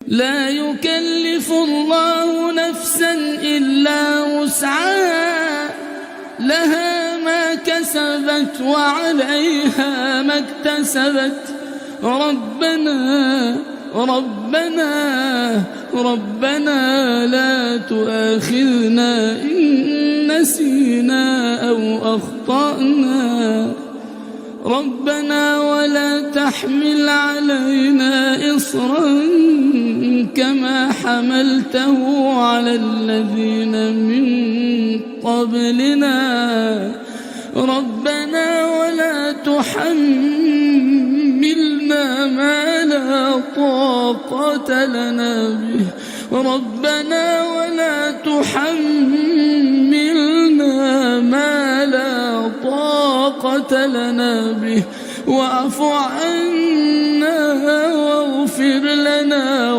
لا يكلف الله نفسا إلا وسعها، لها ما كسبت وعليها ما اكتسبت. ربنا لا تؤاخذنا إن نسينا أو أخطأنا. ربنا ولا تحمل علينا إصرا كما حملته على الذين من قبلنا. ربنا ولا تحملنا ما لا طاقة لنا به. ربنا ولا تحملنا ما لا طاقة لنا به، واعف عنا واغفر لنا